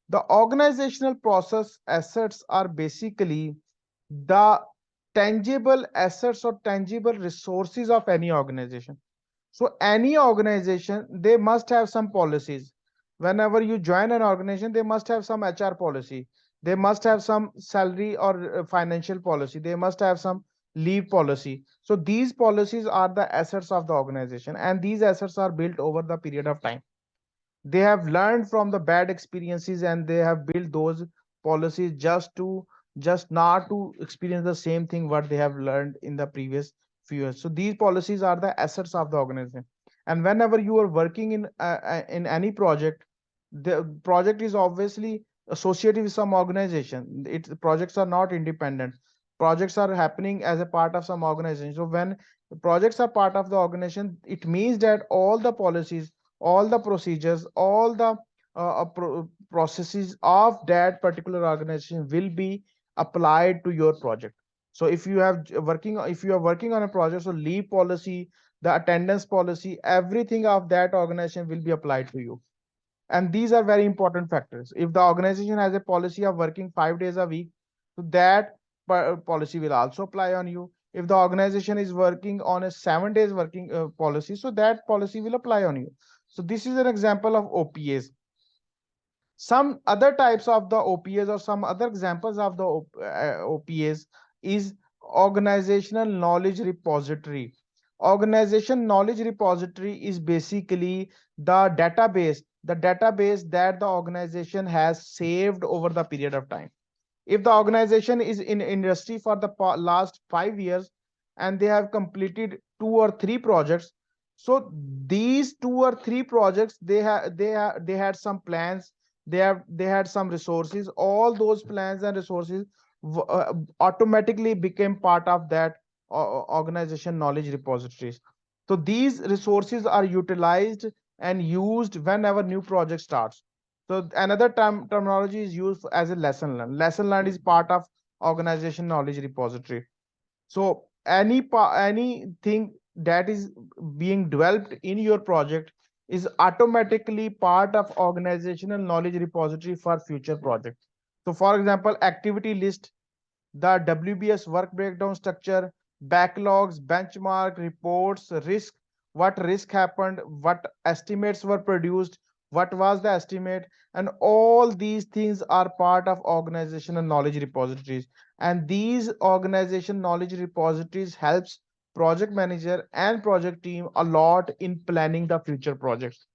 The organizational process assets are basically the tangible assets or tangible resources of any organization. So any organization, they must have some policies. Whenever you join an organization, they must have some HR policy. They must have some salary or financial policy. They must have some leave policy. So these policies are the assets of the organization, and these assets are built over the period of time. They have learned from the bad experiences, and they have built those policies just not to experience the same thing what they have learned in the previous few years. So these policies are the assets of the organization. And whenever you are working in any project, the project is obviously associated with some organization. Projects are not independent. Projects are happening as a part of some organization. So when the projects are part of the organization, it means that all the policies, all the procedures, all the processes of that particular organization will be applied to your project. So if you are working on a project, so leave policy, the attendance policy, everything of that organization will be applied to you. And these are very important factors. If the organization has a policy of working 5 days a week, so that policy will also apply on you. If the organization is working on a 7 days working policy, so that policy will apply on you. So this is an example of OPAs. Some other types of the OPAs, or some other examples of the OPAs, is organizational knowledge repository. Organization knowledge repository is basically the database that the organization has saved over the period of time. If the organization is in industry for the last 5 years, and they have completed 2 or 3 projects, so these 2 or 3 projects, they had some plans, they had some resources. All those plans and resources automatically became part of that organization knowledge repositories. So these resources are utilized and used whenever new project starts. So another terminology is used as a lesson learned. Lesson learned is part of organization knowledge repository. So anything that is being developed in your project is automatically part of organizational knowledge repository for future projects. So for example, activity list, the WBS work breakdown structure, backlogs, benchmark, reports, risk, what risk happened, what estimates were produced, what was the estimate, and all these things are part of organizational knowledge repositories. And these organization knowledge repositories helps project manager and project team a lot in planning the future projects.